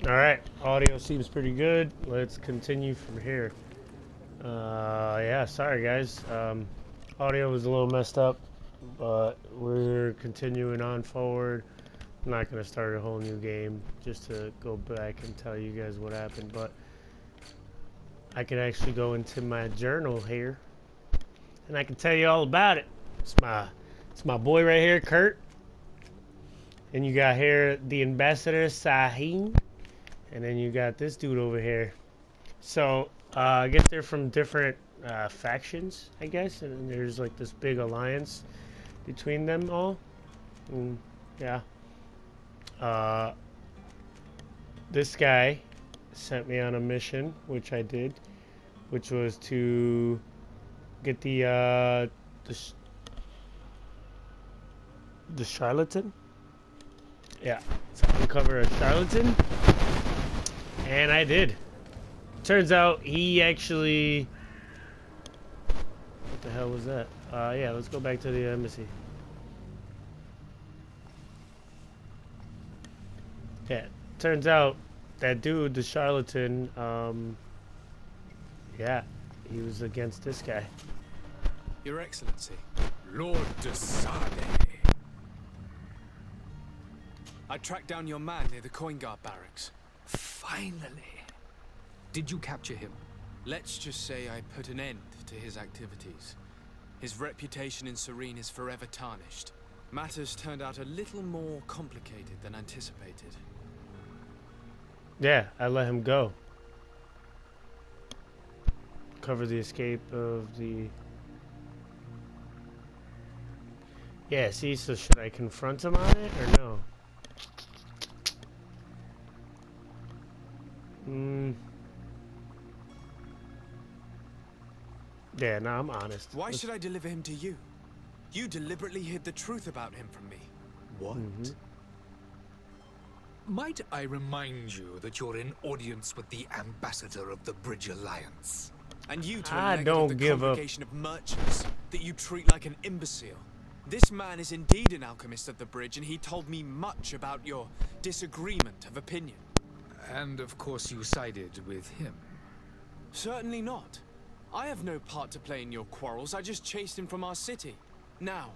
Alright, audio seems pretty good. Let's continue from here. Yeah, sorry guys. Audio was a little messed up, but we're continuing on forward. I'm not going to start a whole new game just to go back and tell you guys what happened, but I can actually go into my journal here, and I can tell you all about it. It's my boy right here, Kurt. And you got here the ambassador, Sahim. And then you got this dude over here. So, I guess they're from different factions, I guess. And there's like this big alliance between them all. Yeah. This guy sent me on a mission, which I did, which was to get the charlatan. Yeah, so uncover a charlatan, and I did. Turns out he actually... What the hell was that? Yeah, let's go back to the embassy. Yeah, turns out that dude, the charlatan, yeah, he was against this guy. Your Excellency, Lord de Sade. I tracked down your man near the coin guard barracks. Finally. Did you capture him? Let's just say I put an end to his activities. His reputation in Serene is forever tarnished. Matters turned out a little more complicated than anticipated. Yeah, I let him go. Cover the escape of the... Yeah, see, so should I confront him on it or no? Yeah, no, I'm honest. Why should I deliver him to you? You deliberately hid the truth about him from me. What? Might I remind you that you're in audience with the ambassador of the Bridge Alliance? And you to I a don't the give up. congregation of merchants that you treat like an imbecile. This man is indeed an alchemist of the bridge, and he told me much about your disagreement of opinion. And of course you sided with him. Certainly not. I have no part to play in your quarrels. I just chased him from our city. Now,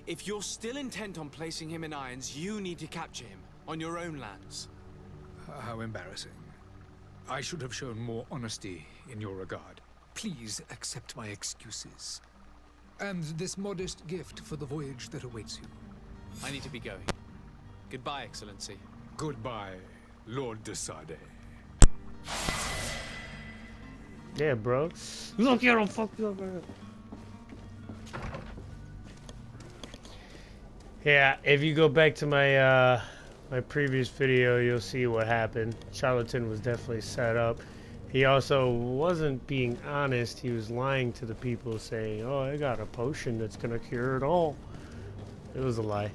if you're still intent on placing him in irons, you need to capture him on your own lands. How embarrassing. I should have shown more honesty in your regard. Please accept my excuses. And this modest gift for the voyage that awaits you. I need to be going. Goodbye, Excellency. Goodbye, Lord de Sade. Yeah, bro. Look, you don't fuck you up, bro. Yeah, if you go back to my my previous video, you'll see what happened. Charlatan was definitely set up. He also wasn't being honest. He was lying to the people, saying, "Oh, I got a potion that's gonna cure it all." It was a lie,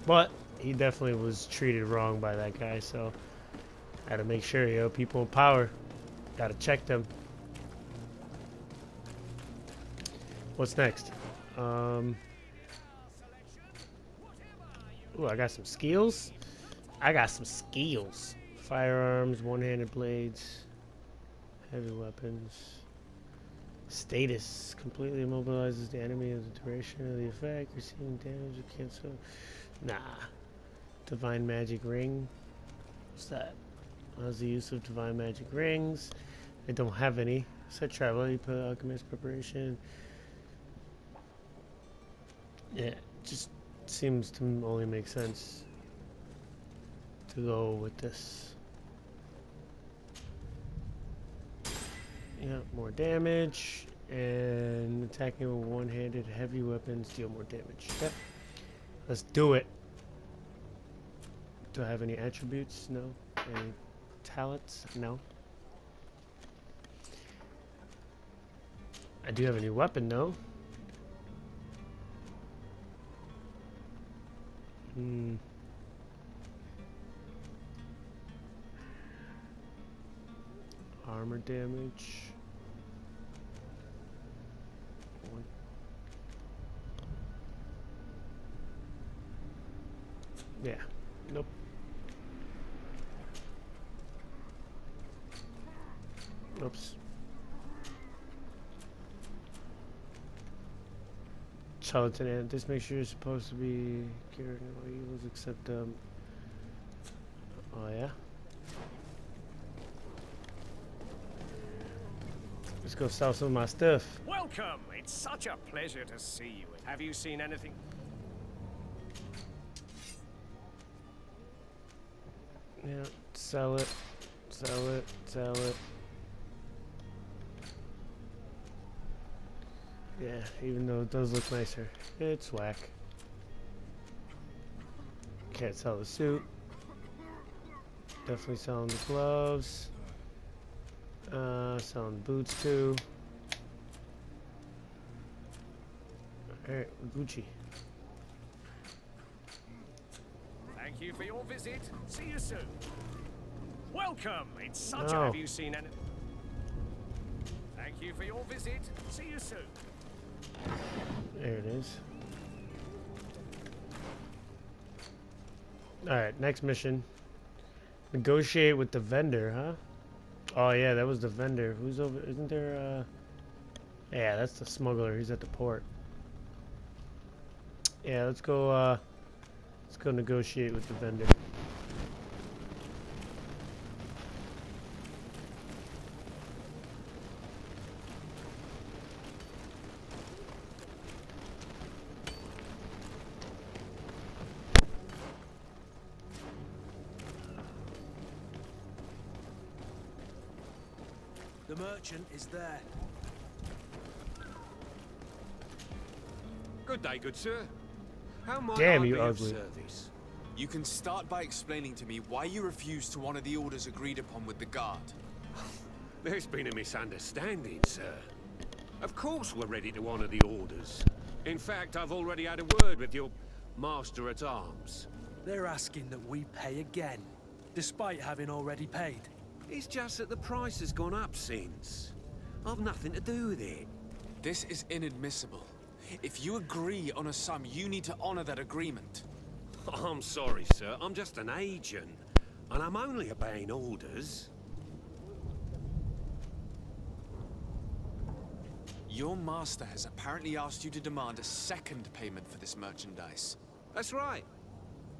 but he definitely was treated wrong by that guy. So I had to make sure, yo, people in power, gotta check them. What's next? Ooh, I got some skills. I got some skills. Firearms, one-handed blades, heavy weapons. Status completely immobilizes the enemy as the duration of the effect. Receiving damage, you cancel. Nah. Divine magic ring. What's that? How's the use of divine magic rings? I don't have any. Set travel. You put alchemist preparation. Yeah, just seems to only make sense to go with this. Yeah, more damage, and attacking with one-handed heavy weapons deal more damage. Yep. Let's do it. Do I have any attributes? No. Any talents? No. I do have a new weapon though. Armor damage. Yeah. Nope. Oops. Charlatan Ant. This makes sure you're supposed to be cured no evils except oh yeah. Let's go sell some of my stuff. Welcome! It's such a pleasure to see you. Have you seen anything? Yeah, sell it, sell it, sell it. Yeah, even though it does look nicer, it's whack. Can't sell the suit. Definitely selling the gloves. Selling the boots too. Alright, Gucci. Thank you for your visit. See you soon. Welcome! It's such Oh. a... Have you seen anything? Thank you for your visit. See you soon. There it is. Alright, next mission. Negotiate with the vendor, huh? Oh yeah, that was the vendor. Who's over? Isn't there yeah, that's the smuggler. He's at the port. Yeah, let's go negotiate with the vendor. The merchant is there. Good day, good sir. How might Damn, I you be of ugly. service? You can start by explaining to me why you refused to honor the orders agreed upon with the guard. There's been a misunderstanding, sir. Of course we're ready to honor the orders. In fact, I've already had a word with your master-at-arms. They're asking that we pay again, despite having already paid. It's just that the price has gone up since. I've nothing to do with it. This is inadmissible. If you agree on a sum, you need to honor that agreement. I'm sorry, sir. I'm just an agent. And I'm only obeying orders. Your master has apparently asked you to demand a second payment for this merchandise. That's right.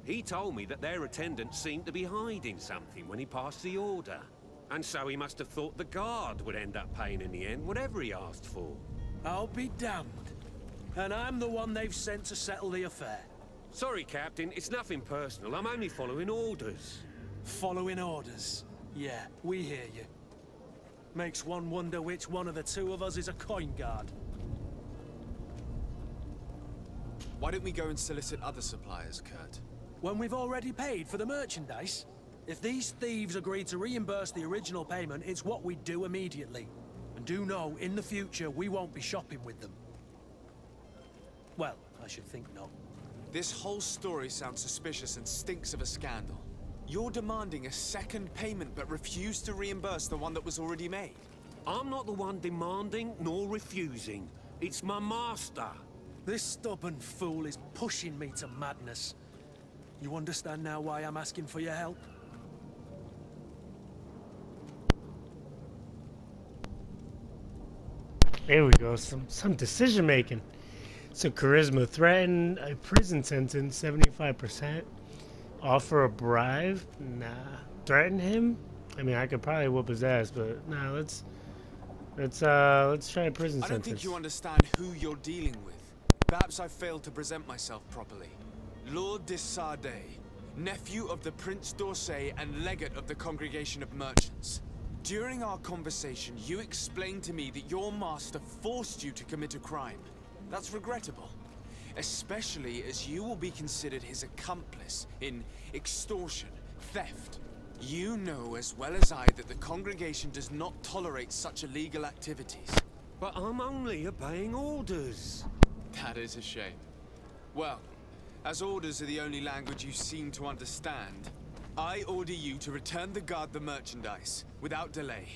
He told me that their attendant seemed to be hiding something when he passed the order. And so he must have thought the guard would end up paying in the end, whatever he asked for. I'll be damned. And I'm the one they've sent to settle the affair. Sorry, Captain. It's nothing personal. I'm only following orders. Following orders. Yeah, we hear you. Makes one wonder which one of the two of us is a coin guard. Why don't we go and solicit other suppliers, Kurt? When we've already paid for the merchandise? If these thieves agree to reimburse the original payment, it's what we do immediately. And do know, in the future, we won't be shopping with them. Well, I should think not. This whole story sounds suspicious and stinks of a scandal. You're demanding a second payment but refuse to reimburse the one that was already made. I'm not the one demanding nor refusing. It's my master. This stubborn fool is pushing me to madness. You understand now why I'm asking for your help? There we go. Some decision making. So charisma, threaten a prison sentence 75%. Offer a bribe? Nah. Threaten him? I mean, I could probably whoop his ass, but nah. Let's try a prison I don't sentence. think you understand who you're dealing with. Perhaps I failed to present myself properly. Lord de Sardet, nephew of the Prince d'Orsay and legate of the Congregation of Merchants. During our conversation, you explained to me that your master forced you to commit a crime. That's regrettable, especially as you will be considered his accomplice in extortion, theft. You know as well as I that the congregation does not tolerate such illegal activities. But I'm only obeying orders. That is a shame. Well, as orders are the only language you seem to understand, I order you to return the guard the merchandise, without delay.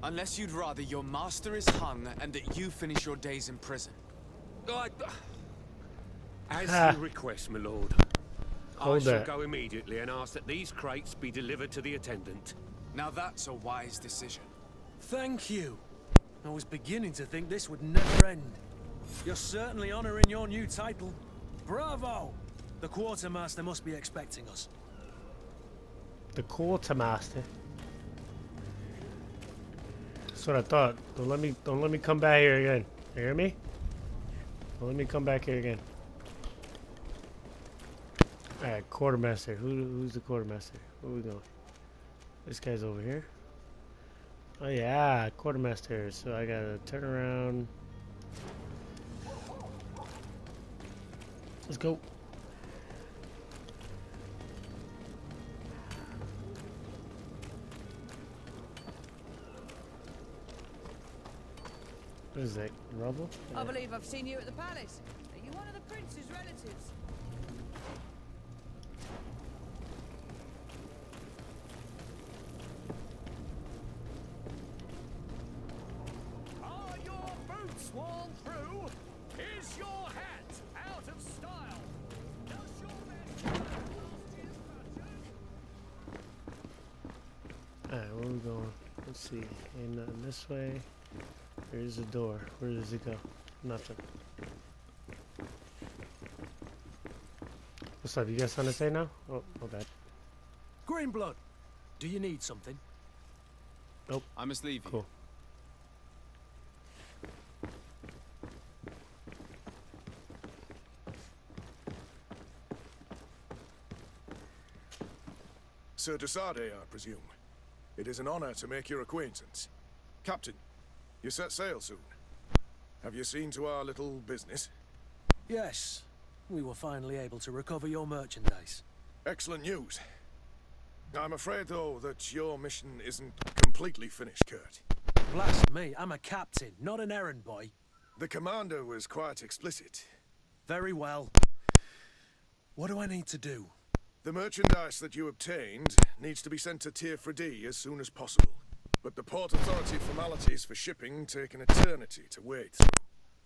Unless you'd rather your master is hung and that you finish your days in prison. As you request, my lord. I Hold shall that. go immediately and ask that these crates be delivered to the attendant. Now that's a wise decision. Thank you. I was beginning to think this would never end. You're certainly honoring your new title. Bravo! The quartermaster must be expecting us. The quartermaster. That's what I thought. Don't let me come back here again. You hear me? Don't let me come back here again. Alright, quartermaster. Who's the quartermaster? Where we going? This guy's over here. Oh yeah, quartermaster. So I gotta turn around. Let's go. What is that? Rubble? I believe I've seen you at the palace. Are you one of the prince's relatives? Are your boots worn through? Is your hat out of style? Does your best last year's fashion? Alright, where are we going? Let's see. Ain't nothing this way. There's a door. Where does it go? Nothing. What's up? You got something to say now? Oh, okay. Greenblood, do you need something? Nope. I must leave you. Cool. Sir Desade, I presume. It is an honor to make your acquaintance. Captain, you set sail soon. Have you seen to our little business? Yes. We were finally able to recover your merchandise. Excellent news. I'm afraid, though, that your mission isn't completely finished, Kurt. Blast me, I'm a captain, not an errand boy. The commander was quite explicit. Very well. What do I need to do? The merchandise that you obtained needs to be sent to Tier D as soon as possible. But the Port Authority formalities for shipping take an eternity to wade through.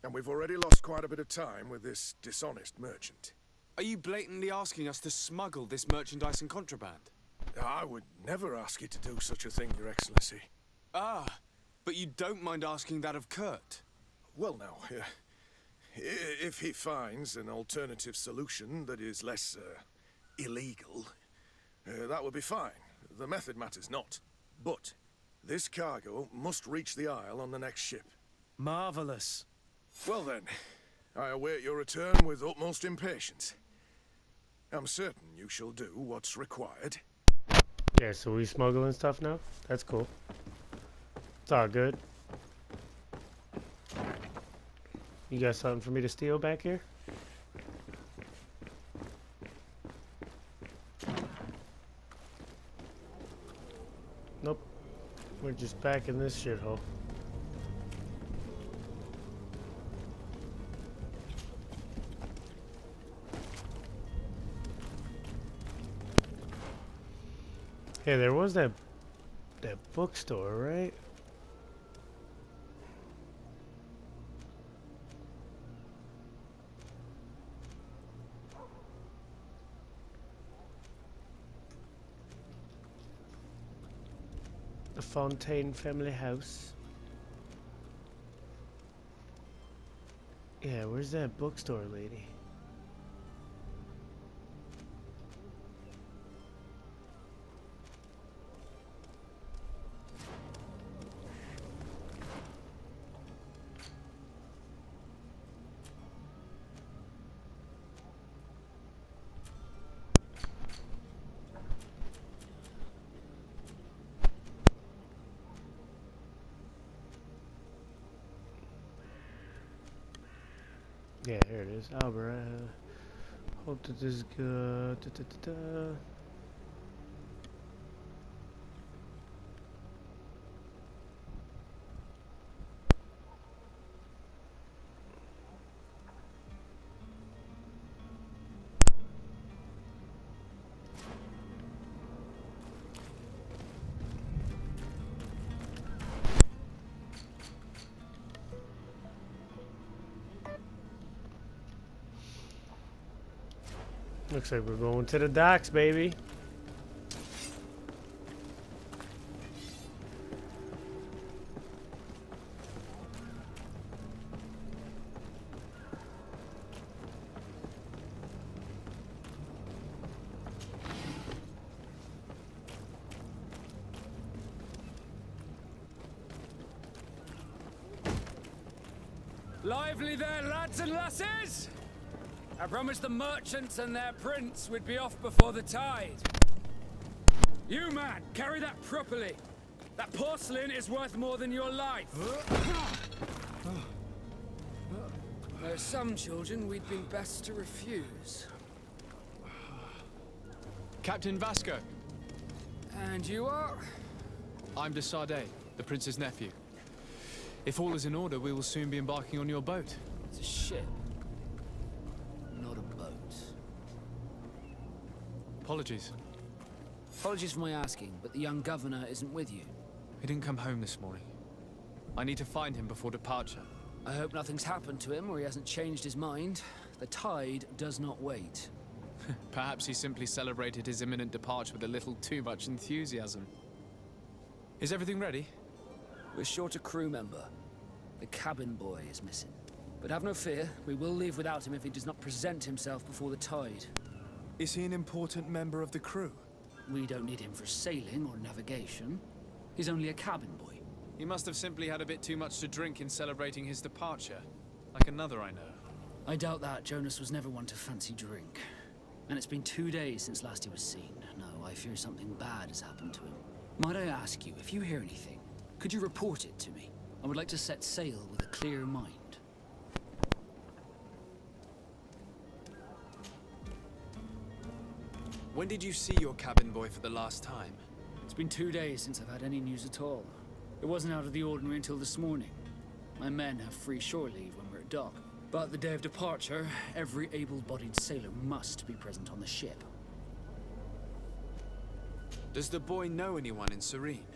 And we've already lost quite a bit of time with this dishonest merchant. Are you blatantly asking us to smuggle this merchandise and contraband? I would never ask you to do such a thing, Your Excellency. Ah, but you don't mind asking that of Kurt? Well now, if he finds an alternative solution that is less, illegal, that would be fine. The method matters not. But this cargo must reach the Isle on the next ship. Marvelous. Well then, I await your return with utmost impatience. I'm certain you shall do what's required. Yeah, so we smuggling stuff now? That's cool. It's all good. You got something for me to steal back here? Nope. We're just back in this shithole. Hey, there was that bookstore, right? The Fontaine family house. Yeah, where's that bookstore lady? Yeah, here it is. Albert, hope that this is good. Looks like we're going to the docks, baby. Lively there, lads and lasses! I promised the merchants and their prince we'd be off before the tide. You, man, carry that properly. That porcelain is worth more than your life. There are some children we'd been best to refuse. Captain Vasco. And you are? I'm de Sardet, the prince's nephew. If all is in order, we will soon be embarking on your boat. It's a ship, not a boat. Apologies. Apologies for my asking, but the young governor isn't with you. He didn't come home this morning. I need to find him before departure. I hope nothing's happened to him or he hasn't changed his mind. The tide does not wait. Perhaps he simply celebrated his imminent departure with a little too much enthusiasm. Is everything ready? We're short a crew member. The cabin boy is missing. But have no fear, we will leave without him if he does not present himself before the tide. Is he an important member of the crew? We don't need him for sailing or navigation. He's only a cabin boy. He must have simply had a bit too much to drink in celebrating his departure. Like another I know. I doubt that. Jonas was never one to fancy drink. And it's been 2 days since last he was seen. No, I fear something bad has happened to him. Might I ask you, if you hear anything, could you report it to me? I would like to set sail with a clear mind. When did you see your cabin boy for the last time? It's been 2 days since I've had any news at all. It wasn't out of the ordinary until this morning. My men have free shore leave when we're at dock. But the day of departure, every able-bodied sailor must be present on the ship. Does the boy know anyone in Serene?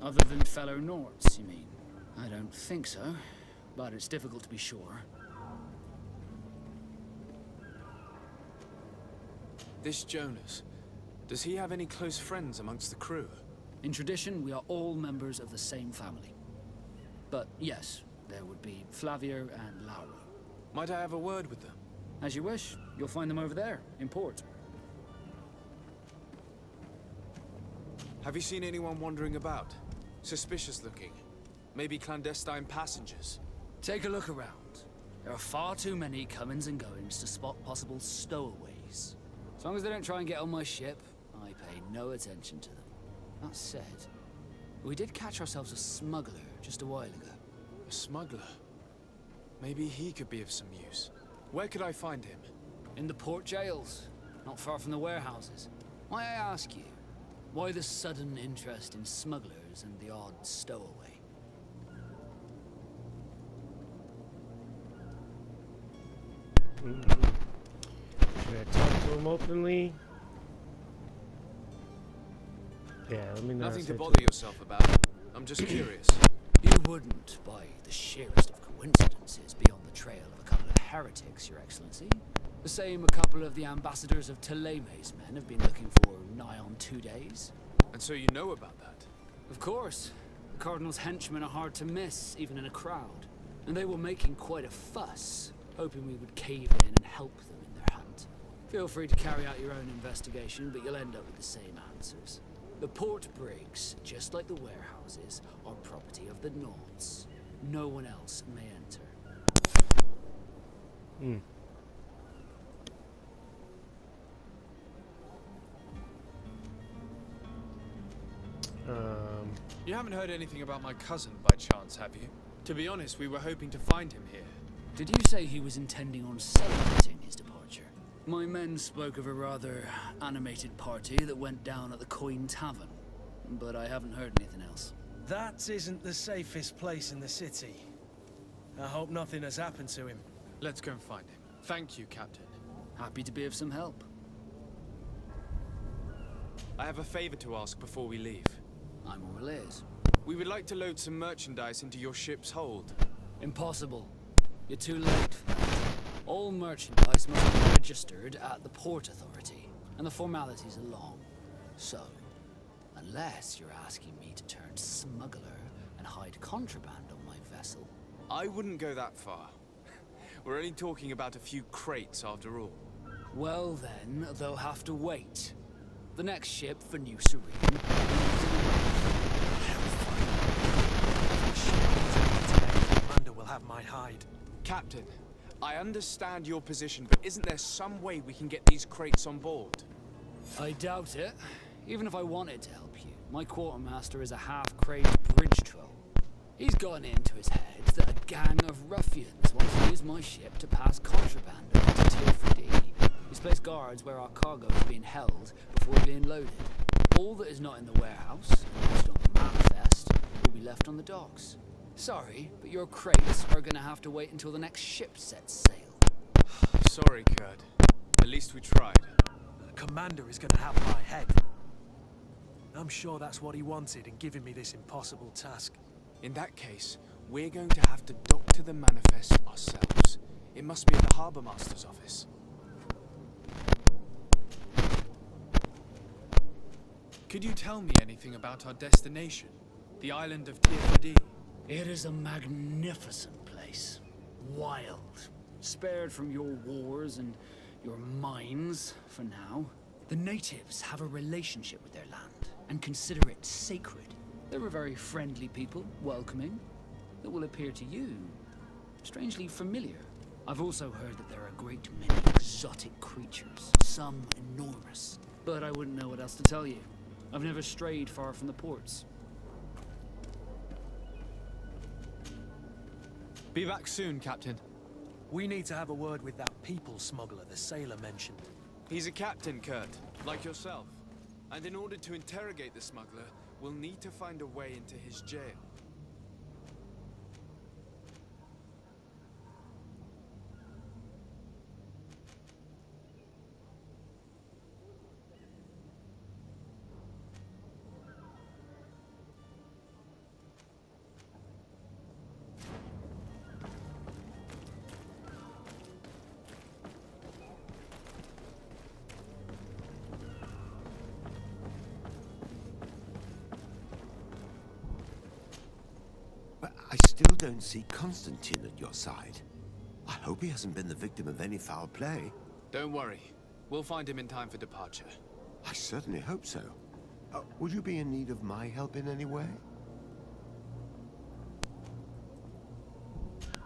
Other than fellow Nords, you mean? I don't think so, but it's difficult to be sure. This Jonas, does he have any close friends amongst the crew? In tradition, we are all members of the same family. But yes, there would be Flavio and Lauro. Might I have a word with them? As you wish. You'll find them over there, in port. Have you seen anyone wandering about? Suspicious looking? Maybe clandestine passengers? Take a look around. There are far too many comings and goings to spot possible stowaways. As long as they don't try and get on my ship, I pay no attention to them. That said, we did catch ourselves a smuggler just a while ago. A smuggler? Maybe he could be of some use. Where could I find him? In the port jails, not far from the warehouses. May I ask you, why the sudden interest in smugglers and the odd stowaway? Should I talk to him openly? Yeah, let me not Nothing say to too bother yourself about. I'm just curious. You wouldn't, by the sheerest of coincidences, be on the trail of a couple of heretics, Your Excellency. The same a couple of the ambassadors of Teleme's men have been looking for nigh on 2 days. And so you know about that? Of course. The Cardinal's henchmen are hard to miss, even in a crowd. And they were making quite a fuss, hoping we would cave in and help them in their hunt. Feel free to carry out your own investigation, but you'll end up with the same answers. The port brigs, just like the warehouses, are property of the Nords. No one else may enter. Hmm. You haven't heard anything about my cousin by chance, have you? To be honest, we were hoping to find him here. Did you say he was intending on celebrating his departure? My men spoke of a rather animated party that went down at the Coin Tavern, but I haven't heard anything else. That isn't the safest place in the city. I hope nothing has happened to him. Let's go and find him. Thank you, Captain. Happy to be of some help. I have a favor to ask before we leave. I'm all ears. We would like to load some merchandise into your ship's hold. Impossible. You're too late for that. All merchandise must be registered at the Port Authority, and the formalities are long. So, unless you're asking me to turn smuggler and hide contraband on my vessel. I wouldn't go that far. We're only talking about a few crates after all. Well then, they'll have to wait. The next ship for New Serene. Commander will have my hide. Captain, I understand your position, but isn't there some way we can get these crates on board? I doubt it. Even if I wanted to help you, my quartermaster is a half-crazed bridge troll. He's gotten into his head that a gang of ruffians wants to use my ship to pass contraband over to Tier 3D. He's placed guards where our cargo is being held before being loaded. All that is not in the warehouse, and based on the manifest, will be left on the docks. Sorry, but your crates are gonna have to wait until the next ship sets sail. Sorry, Kurt. At least we tried. The commander is going to have my head. I'm sure that's what he wanted in giving me this impossible task. In that case, we're going to have to doctor the manifest ourselves. It must be at the Harbour Master's office. Could you tell me anything about our destination? The island of Tier 3D? It is a magnificent place. Wild. Spared from your wars and your mines, for now. The natives have a relationship with their land and consider it sacred. They're a very friendly people, welcoming, that will appear to you strangely familiar. I've also heard that there are a great many exotic creatures, some enormous. But I wouldn't know what else to tell you. I've never strayed far from the ports. Be back soon, Captain. We need to have a word with that people smuggler the sailor mentioned. He's a captain, Kurt, like yourself. And in order to interrogate the smuggler, we'll need to find a way into his jail. I still don't see Constantine at your side. I hope he hasn't been the victim of any foul play. Don't worry. We'll find him in time for departure. I certainly hope so. Would you be in need of my help in any way?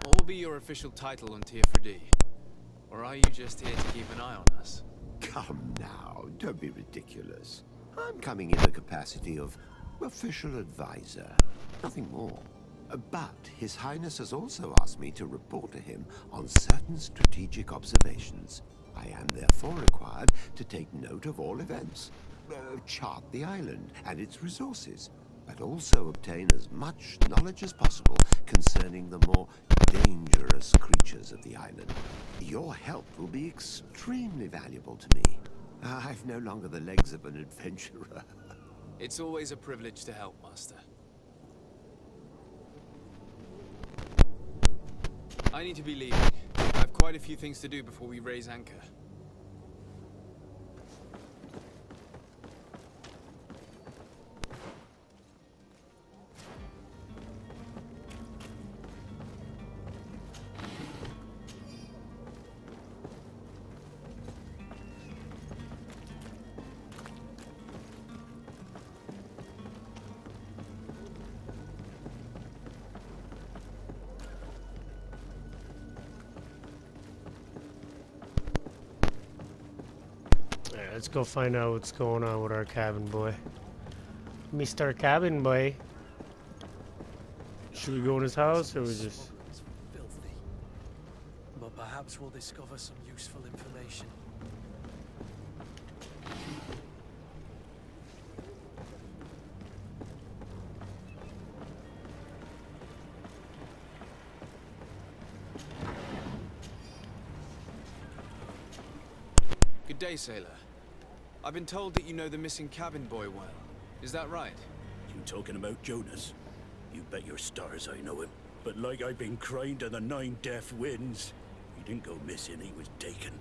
What will be your official title on Tier 3D? Or are you just here to keep an eye on us? Come now, don't be ridiculous. I'm coming in the capacity of official advisor, nothing more. But His Highness has also asked me to report to him on certain strategic observations. I am therefore required to take note of all events, chart the island and its resources, but also obtain as much knowledge as possible concerning the more dangerous creatures of the island. Your help will be extremely valuable to me. I've no longer the legs of an adventurer. It's always a privilege to help, Master. I need to be leaving. I have quite a few things to do before we raise anchor. Alright, let's go find out what's going on with our cabin boy. Mr. Cabin Boy. Should we go in his house or we just... It's filthy. But perhaps we'll discover some useful information. Good day, sailor. I've been told that you know the missing cabin boy well. Is that right? You talking about Jonas? You bet your stars I know him. But like I've been crying to the 9 deaf winds, he didn't go missing, he was taken.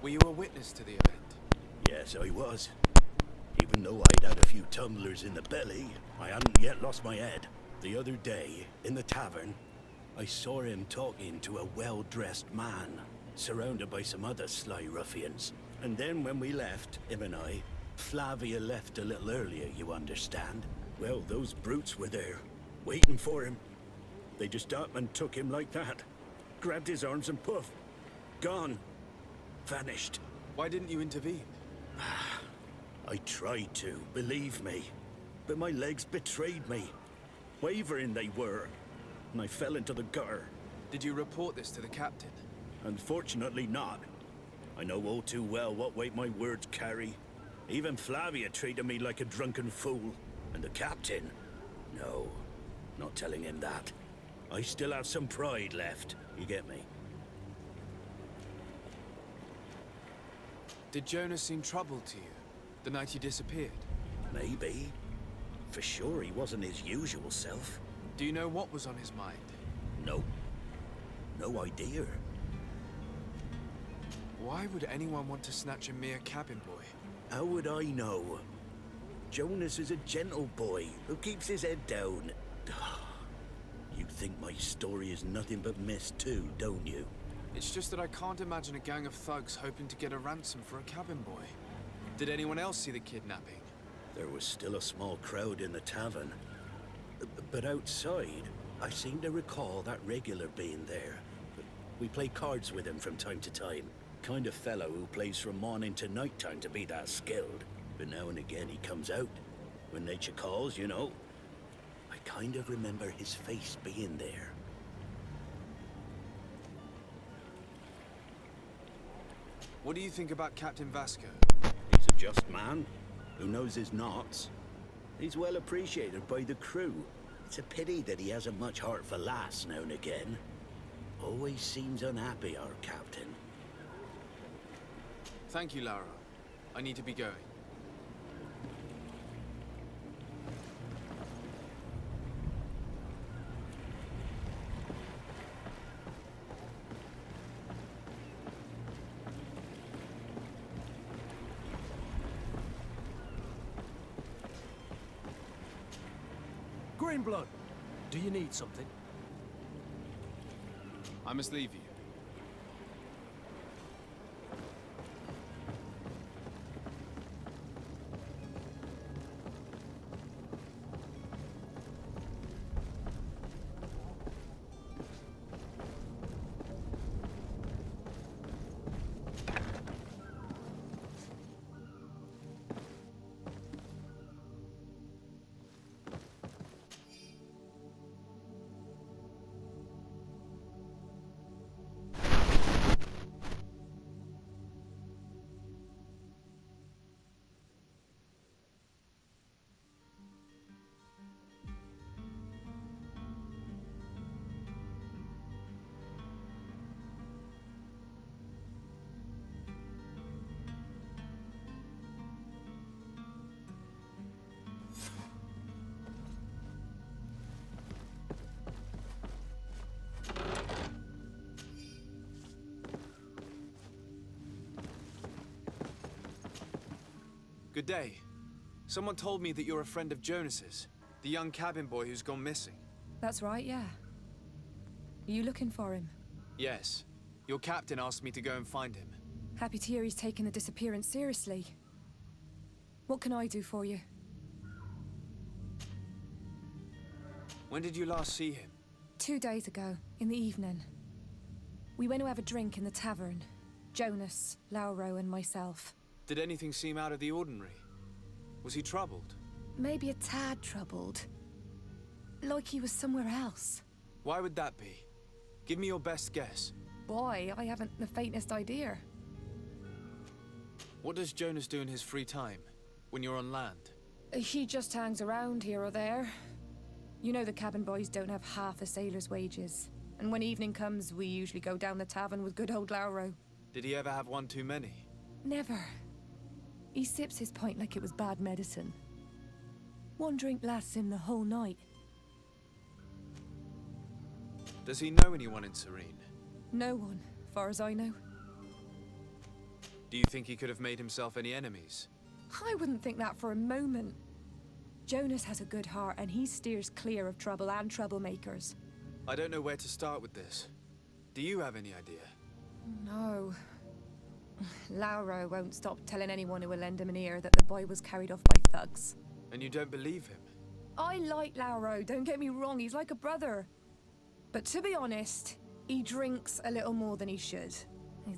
Were you a witness to the event? Yes, I was. Even though I'd had a few tumblers in the belly, I hadn't yet lost my head. The other day, in the tavern, I saw him talking to a well-dressed man, surrounded by some other sly ruffians. And then when we left, him and I, Flavia left a little earlier, you understand. Well, those brutes were there, waiting for him. They just up and took him like that. Grabbed his arms and poof. Gone. Vanished. Why didn't you intervene? I tried to, believe me. But my legs betrayed me. Wavering they were. And I fell into the gutter. Did you report this to the captain? Unfortunately not. I know all too well what weight my words carry. Even Flavia treated me like a drunken fool. And the captain? No, not telling him that. I still have some pride left, you get me? Did Jonas seem troubled to you, the night he disappeared? Maybe. For sure he wasn't his usual self. Do you know what was on his mind? No. No idea. Why would anyone want to snatch a mere cabin boy? How would I know? Jonas is a gentle boy who keeps his head down. You think my story is nothing but mess too, don't you? It's just that I can't imagine a gang of thugs hoping to get a ransom for a cabin boy. Did anyone else see the kidnapping? There was still a small crowd in the tavern. But outside, I seem to recall that regular being there. We play cards with him from time to time. Kind of fellow who plays from morning to night time to be that skilled. But now and again he comes out. When nature calls, you know. I kind of remember his face being there. What do you think about Captain Vasco? He's a just man who knows his knots. He's well appreciated by the crew. It's a pity that he hasn't much heart for lass now and again. Always seems unhappy, our captain. Thank you, Laura. I need to be going. Greenblood, do you need something? I must leave you. Good day. Someone told me that you're a friend of Jonas's, the young cabin boy who's gone missing. That's right, yeah. Are you looking for him? Yes. Your captain asked me to go and find him. Happy to hear he's taken the disappearance seriously. What can I do for you? When did you last see him? 2 days ago, in the evening. We went to have a drink in the tavern. Jonas, Lauro, and myself. Did anything seem out of the ordinary? Was he troubled? Maybe a tad troubled. Like he was somewhere else. Why would that be? Give me your best guess. Boy, I haven't the faintest idea. What does Jonas do in his free time, when you're on land? He just hangs around here or there. You know the cabin boys don't have half a sailor's wages. And when evening comes, we usually go down the tavern with good old Lauro. Did he ever have one too many? Never. He sips his pint like it was bad medicine. One drink lasts him the whole night. Does he know anyone in Serene? No one, far as I know. Do you think he could have made himself any enemies? I wouldn't think that for a moment. Jonas has a good heart and he steers clear of trouble and troublemakers. I don't know where to start with this. Do you have any idea? No. Lauro won't stop telling anyone who will lend him an ear that the boy was carried off by thugs. And you don't believe him? I like Lauro, don't get me wrong, he's like a brother. But to be honest, he drinks a little more than he should.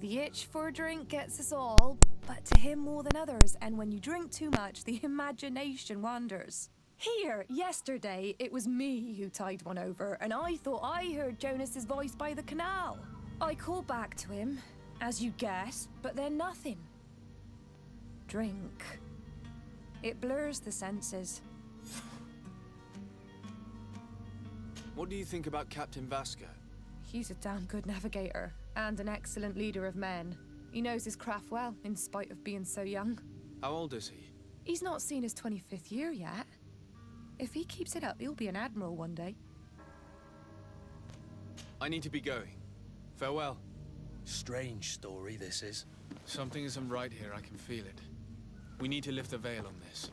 The itch for a drink gets us all, but to him more than others, and when you drink too much, the imagination wanders. Here, yesterday, it was me who tied one over, and I thought I heard Jonas's voice by the canal. I called back to him, as you guessed, but then nothing. Drink. It blurs the senses. What do you think about Captain Vasco? He's a damn good navigator, and an excellent leader of men. He knows his craft well, in spite of being so young. How old is he? He's not seen his 25th year yet. If he keeps it up, he'll be an admiral one day. I need to be going. Farewell. Strange story, this is. Something isn't right here, I can feel it. We need to lift the veil on this.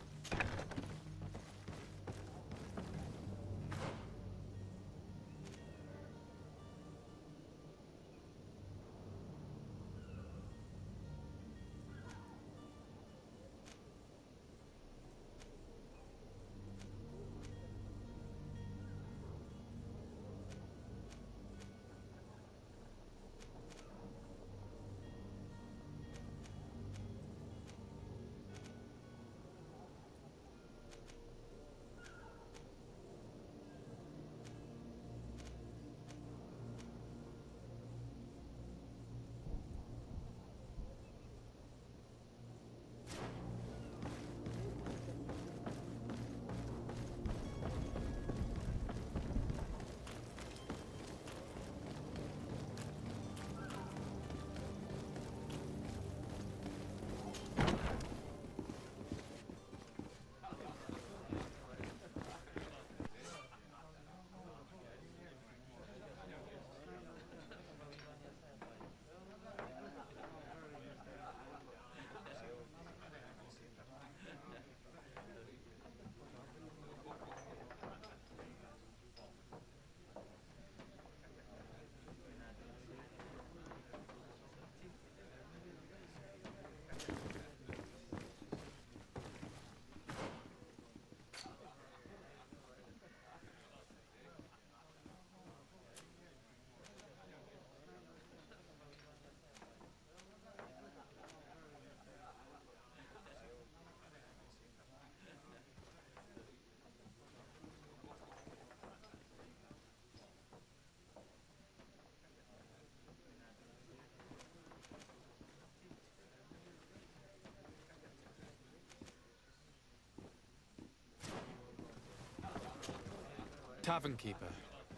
Tavern keeper.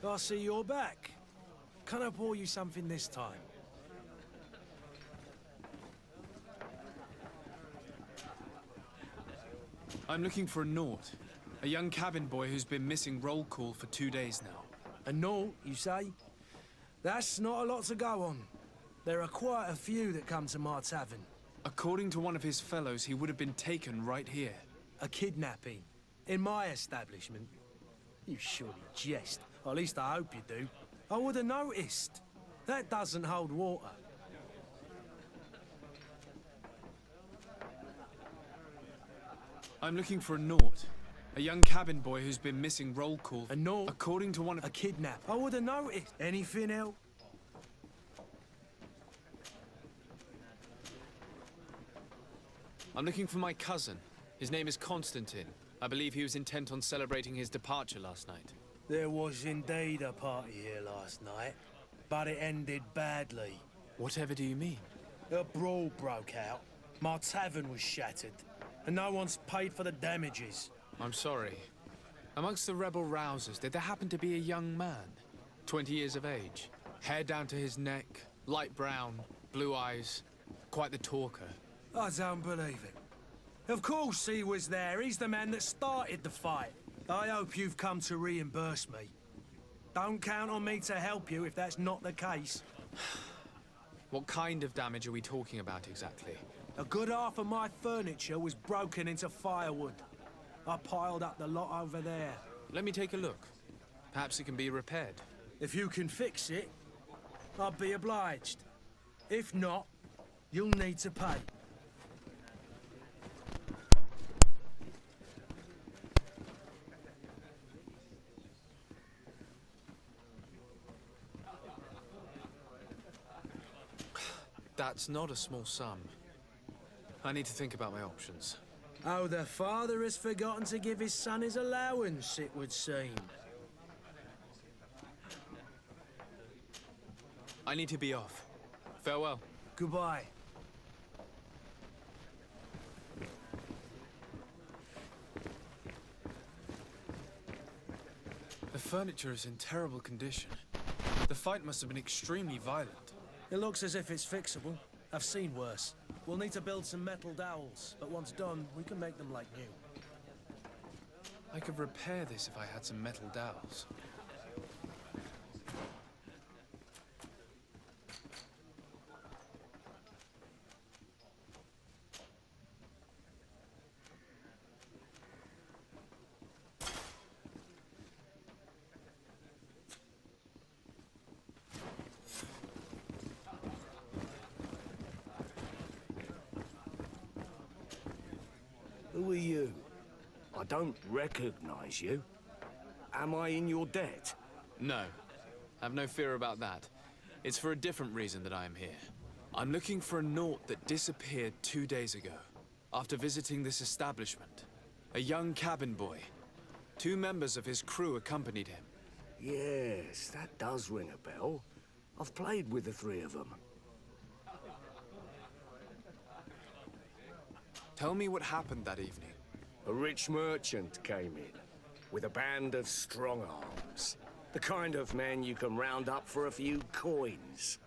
I see you're back. Can I pour you something this time? I'm looking for a Naut. A young cabin boy who's been missing roll call for 2 days now. A Naut, you say? That's not a lot to go on. There are quite a few that come to my tavern. According to one of his fellows, he would have been taken right here. A kidnapping? In my establishment? You surely jest. Or at least I hope you do. I would have noticed. That doesn't hold water. I'm looking for a Naut. A young cabin boy who's been missing roll call. A Naut? According to one of... A kidnap. I would have noticed. Anything else? I'm looking for my cousin. His name is Constantine. I believe he was intent on celebrating his departure last night. There was indeed a party here last night, but it ended badly. Whatever do you mean? A brawl broke out. My tavern was shattered, and no one's paid for the damages. I'm sorry. Amongst the rebel rousers, did there happen to be a young man? 20 years of age. Hair down to his neck, light brown, blue eyes. Quite the talker. I don't believe it. Of course he was there. He's the man that started the fight. I hope you've come to reimburse me. Don't count on me to help you if that's not the case. What kind of damage are we talking about exactly? A good half of my furniture was broken into firewood. I piled up the lot over there. Let me take a look. Perhaps it can be repaired. If you can fix it, I'll be obliged. If not, you'll need to pay. That's not a small sum. I need to think about my options. Oh, the father has forgotten to give his son his allowance, it would seem. I need to be off. Farewell. Goodbye. The furniture is in terrible condition. The fight must have been extremely violent. It looks as if it's fixable. I've seen worse. We'll need to build some metal dowels, but once done, we can make them like new. I could repair this if I had some metal dowels. Who are you? I don't recognize you. Am I in your debt? No. Have no fear about that. It's for a different reason that I am here. I'm looking for a Naut that disappeared 2 days ago, after visiting this establishment. A young cabin boy. 2 members of his crew accompanied him. Yes, that does ring a bell. I've played with the 3 of them. Tell me what happened that evening. A rich merchant came in, with a band of strong arms. The kind of men you can round up for a few coins,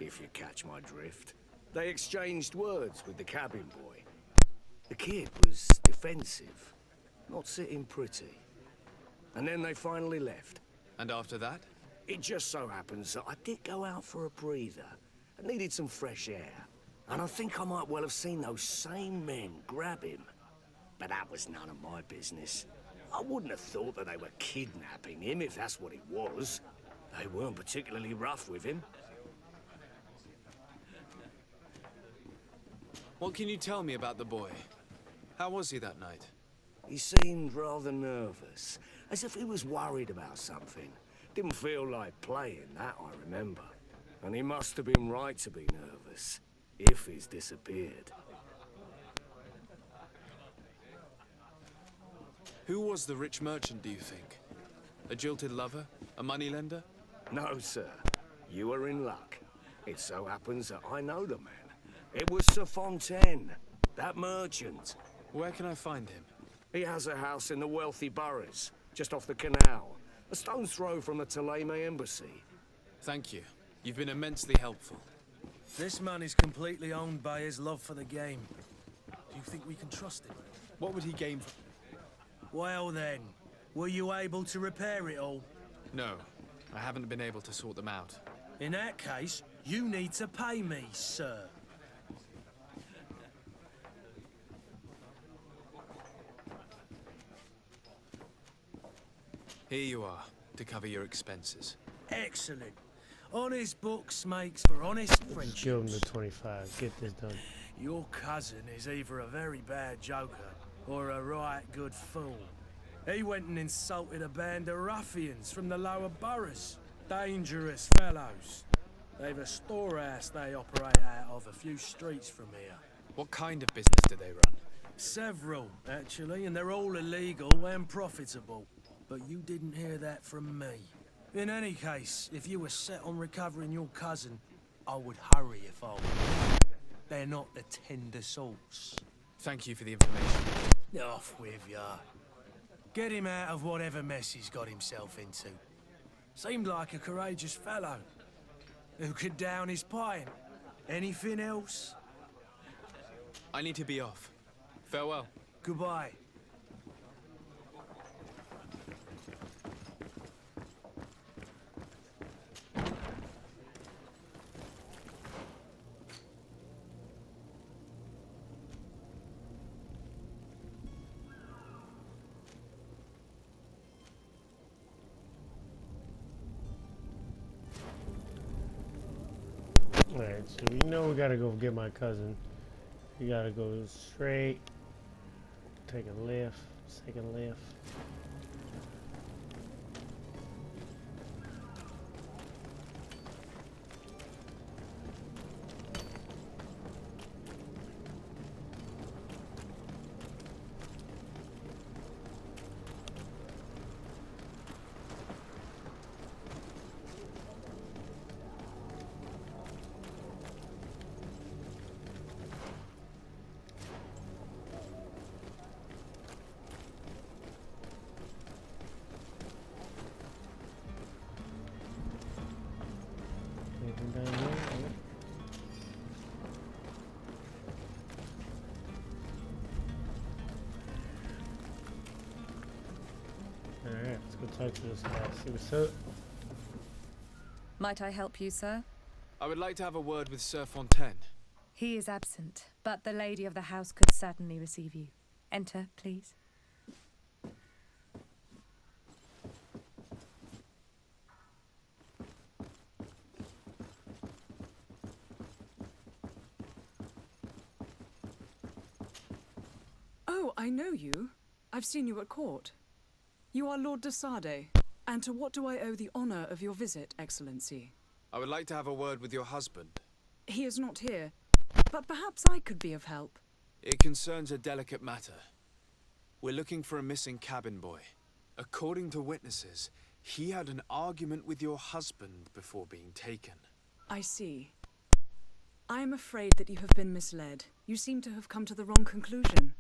if you catch my drift. They exchanged words with the cabin boy. The kid was defensive, not sitting pretty. And then they finally left. And after that? It just so happens that I did go out for a breather. I needed some fresh air. And I think I might well have seen those same men grab him. But that was none of my business. I wouldn't have thought that they were kidnapping him if that's what it was. They weren't particularly rough with him. What can you tell me about the boy? How was he that night? He seemed rather nervous, as if he was worried about something. Didn't feel like playing, that I remember. And he must have been right to be nervous, if he's disappeared. Who was the rich merchant, do you think? A jilted lover? A moneylender? No, sir. You are in luck. It so happens that I know the man. It was Sir Fontaine, that merchant. Where can I find him? He has a house in the wealthy boroughs, just off the canal. A stone's throw from the Thélème embassy. Thank you. You've been immensely helpful. This man is completely owned by his love for the game. Do you think we can trust him? What would he gain from... Well then, were you able to repair it all? No, I haven't been able to sort them out. In that case, you need to pay me, sir. Here you are, to cover your expenses. Excellent. Honest books makes for honest friendships. Give him the 25. Get this done. Your cousin is either a very bad joker or a right good fool. He went and insulted a band of ruffians from the lower boroughs. Dangerous fellows. They've a storehouse they operate out of a few streets from here. What kind of business do they run? Several, actually, and they're all illegal and profitable. But you didn't hear that from me. In any case, if you were set on recovering your cousin, I would hurry if I were you. They're not the tender sorts. Thank you for the information. Off with ya. Get him out of whatever mess he's got himself into. Seemed like a courageous fellow. Who could down his pint. Anything else? I need to be off. Farewell. Goodbye. Alright, so we know we gotta go get my cousin. We gotta go straight. Take a left. Second left. Talk to this guy. See what's up. Might I help you, sir? I would like to have a word with Sir Fontaine. He is absent, but the lady of the house could certainly receive you. Enter, please. Oh, I know you. I've seen you at court. You are Lord de Sade. And to what do I owe the honor of your visit, Excellency? I would like to have a word with your husband. He is not here, but perhaps I could be of help. It concerns a delicate matter. We're looking for a missing cabin boy. According to witnesses, he had an argument with your husband before being taken. I see. I am afraid that you have been misled. You seem to have come to the wrong conclusion.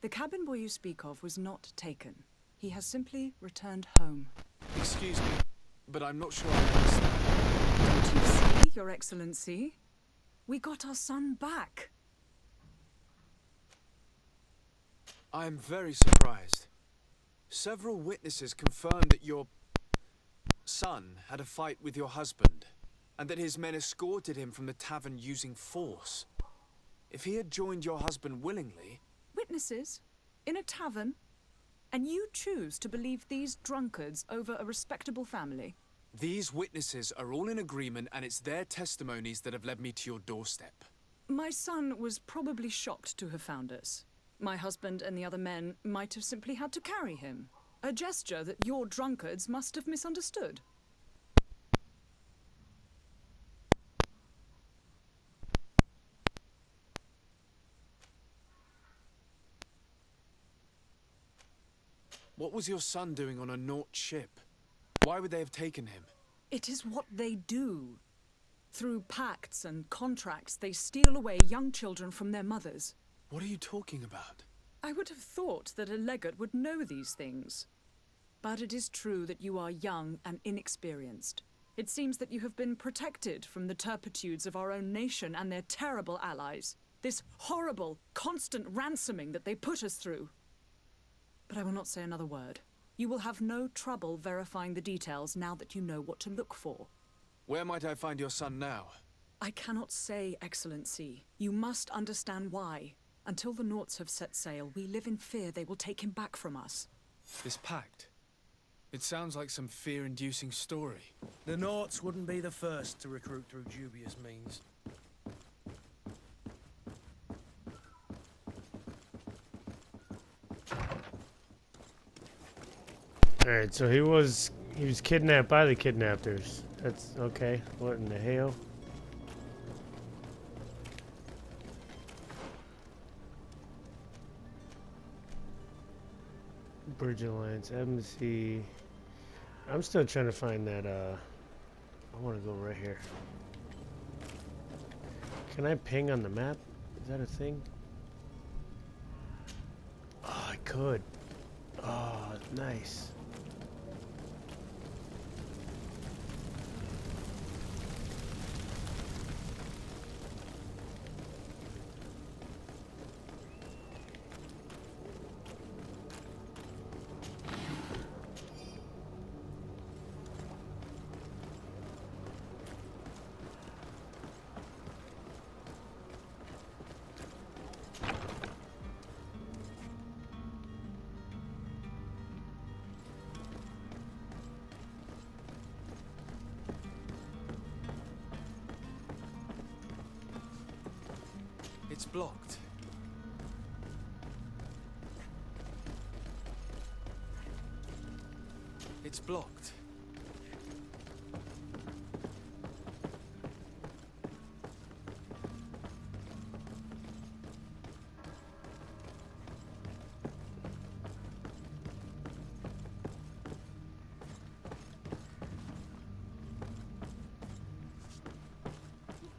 The cabin boy you speak of was not taken. He has simply returned home. Excuse me, but I'm not sure I understand. Don't you see, Your Excellency? We got our son back. I am very surprised. Several witnesses confirmed that your son had a fight with your husband, and that his men escorted him from the tavern using force. If he had joined your husband willingly... Witnesses? In a tavern? And you choose to believe these drunkards over a respectable family? These witnesses are all in agreement, and it's their testimonies that have led me to your doorstep. My son was probably shocked to have found us. My husband and the other men might have simply had to carry him. A gesture that your drunkards must have misunderstood. What was your son doing on a Naut ship? Why would they have taken him? It is what they do. Through pacts and contracts, they steal away young children from their mothers. What are you talking about? I would have thought that a legate would know these things. But it is true that you are young and inexperienced. It seems that you have been protected from the turpitudes of our own nation and their terrible allies. This horrible, constant ransoming that they put us through. But I will not say another word. You will have no trouble verifying the details now that you know what to look for. Where might I find your son now? I cannot say, Excellency. You must understand why. Until the Nauts have set sail, we live in fear they will take him back from us. This pact? It sounds like some fear-inducing story. The Nauts wouldn't be the first to recruit through dubious means. Alright, so he was kidnapped by the kidnappers. That's okay. What in the hell? Bridge Alliance, Embassy. I'm still trying to find that, I want to go right here. Can I ping on the map? Is that a thing? Oh, I could. Oh, nice. It's blocked. It's blocked.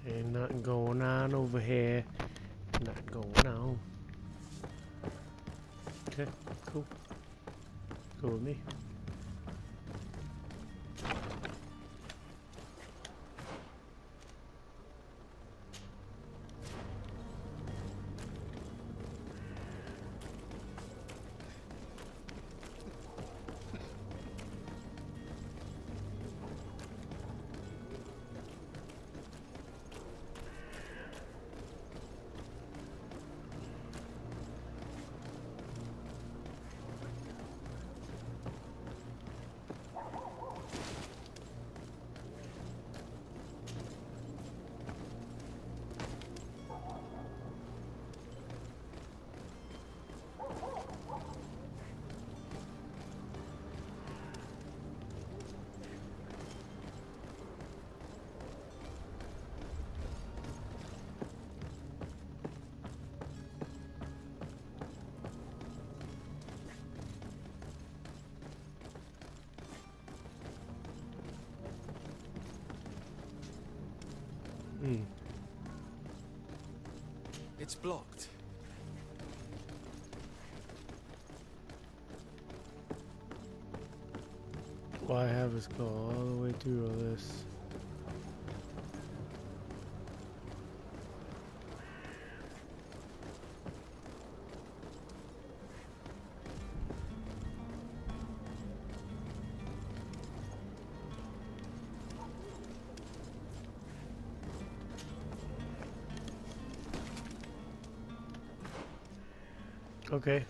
Ain't nothing going on over here. Nothing going on. Okay, cool. Go with me. It's blocked. Why have us go all the way through all this? Okay.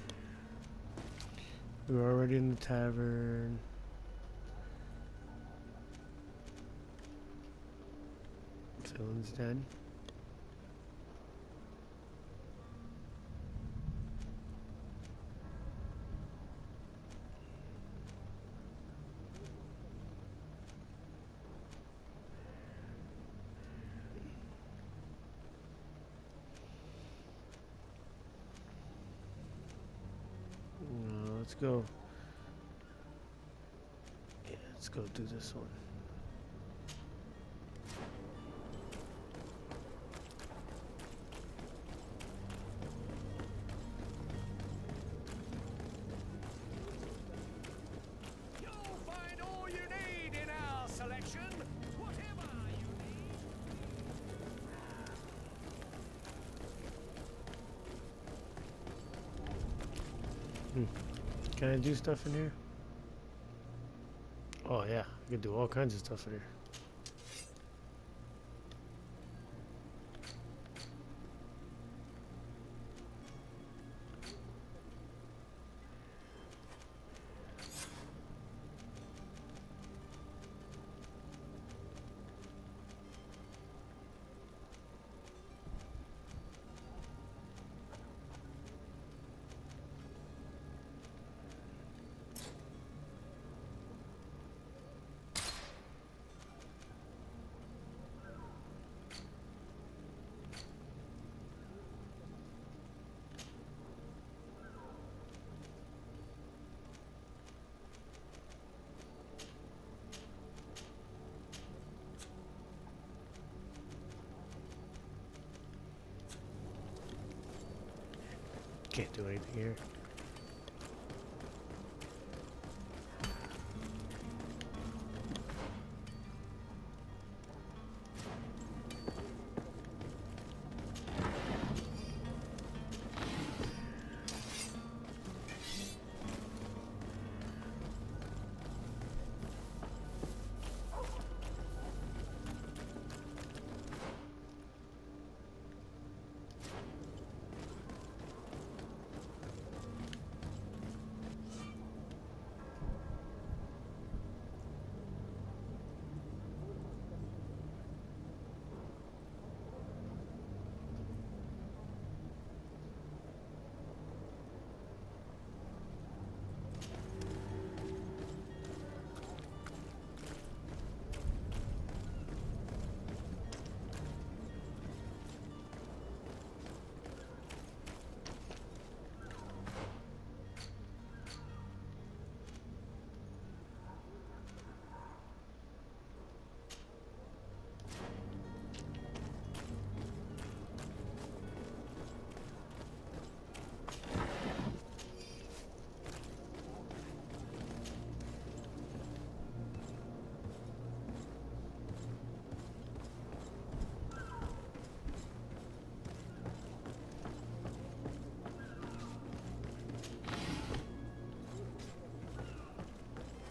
We were already in the tavern. Villain's den. Let's go. Yeah, let's go do this one. You'll find all you need in our selection. Whatever you need. Can I do stuff in here? Oh yeah, I can do all kinds of stuff in here. Can't do anything here.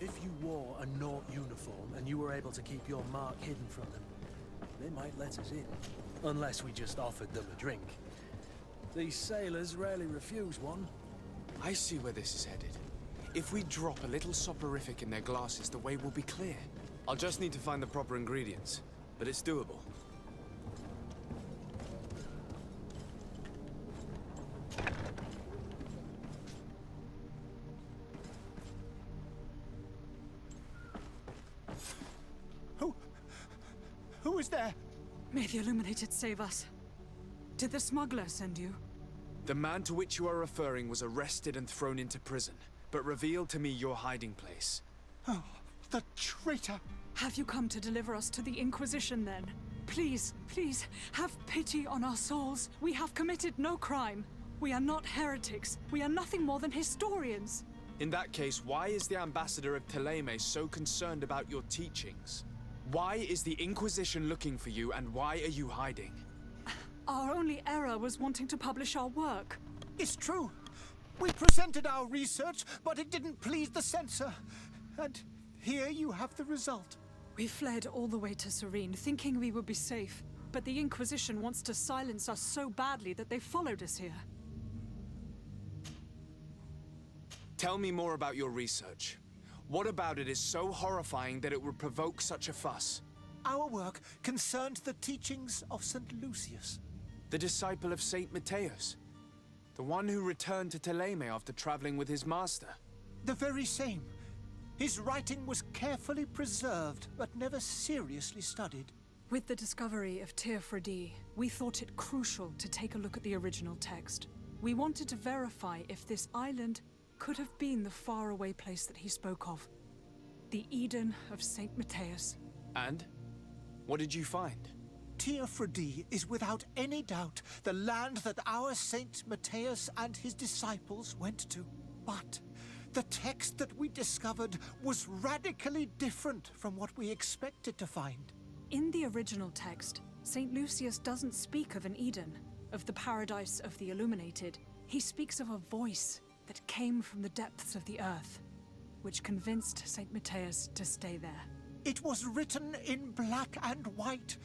If you wore a Naut uniform and you were able to keep your mark hidden from them, they might let us in. Unless we just offered them a drink. These sailors rarely refuse one. I see where this is headed. If we drop a little soporific in their glasses, the way will be clear. I'll just need to find the proper ingredients, but it's doable. Who is there? May the Illuminated save us. Did the smuggler send you? The man to which you are referring was arrested and thrown into prison, but revealed to me your hiding place. Oh, the traitor! Have you come to deliver us to the Inquisition, then? Please, please, have pity on our souls. We have committed no crime. We are not heretics. We are nothing more than historians. In that case, why is the ambassador of Teleme so concerned about your teachings? Why is the Inquisition looking for you, and why are you hiding? Our only error was wanting to publish our work. It's true. We presented our research, but it didn't please the censor. And here you have the result. We fled all the way to Serene, thinking we would be safe. But the Inquisition wants to silence us so badly that they followed us here. Tell me more about your research. What about it is so horrifying that it would provoke such a fuss? Our work concerned the teachings of St. Lucius. The disciple of Saint Matthias? The one who returned to Teleme after traveling with his master? The very same. His writing was carefully preserved, but never seriously studied. With the discovery of Teofredi, we thought it crucial to take a look at the original text. We wanted to verify if this island could have been the faraway place that he spoke of. The Eden of Saint Matthias. And? What did you find? Teofredi is without any doubt the land that our Saint Matthias and his disciples went to. But the text that we discovered was radically different from what we expected to find. In the original text, Saint Lucius doesn't speak of an Eden, of the paradise of the illuminated. He speaks of a voice that came from the depths of the earth, which convinced Saint Matthias to stay there. It was written in black and white,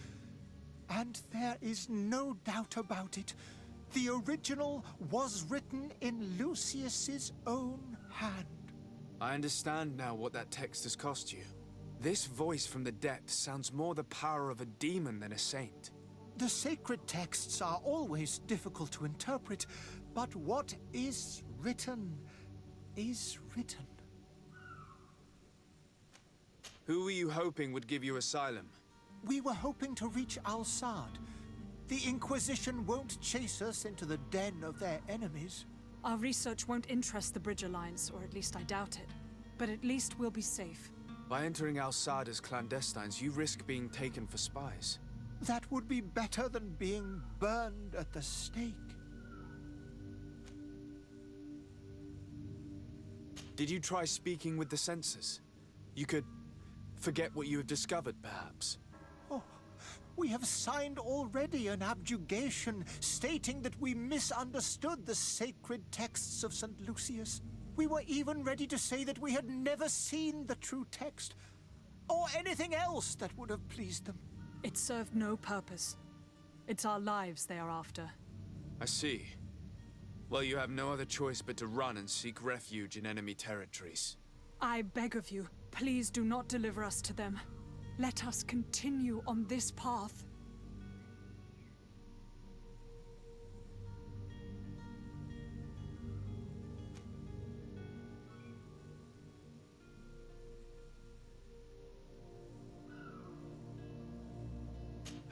and there is no doubt about it. The original was written in Lucius's own hand. I understand now what that text has cost you. This voice from the depths sounds more the power of a demon than a saint. The sacred texts are always difficult to interpret, but what is written is written. Who were you hoping would give you asylum? We were hoping to reach Al-Sad. The Inquisition won't chase us into the den of their enemies. Our research won't interest the Bridge Alliance, or at least I doubt it. But at least we'll be safe. By entering Al-Sad as clandestines, you risk being taken for spies. That would be better than being burned at the stake. Did you try speaking with the censors? You could forget what you have discovered, perhaps. Oh, we have signed already an abjugation stating that we misunderstood the sacred texts of St. Lucius. We were even ready to say that we had never seen the true text, or anything else that would have pleased them. It served no purpose. It's our lives they are after. I see. Well, you have no other choice but to run and seek refuge in enemy territories. I beg of you, please do not deliver us to them. Let us continue on this path.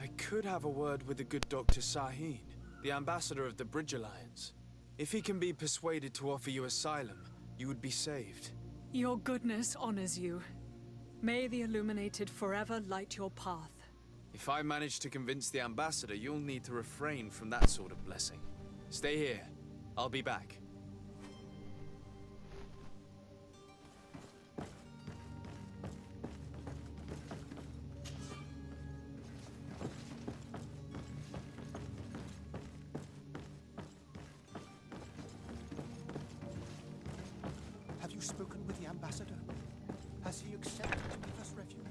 I could have a word with the good Dr. Sahin, the ambassador of the Bridge Alliance. If he can be persuaded to offer you asylum, you would be saved. Your goodness honors you. May the Illuminated forever light your path. If I manage to convince the ambassador, you'll need to refrain from that sort of blessing. Stay here. I'll be back. Have you spoken with the ambassador? Has he accepted to give us refuge?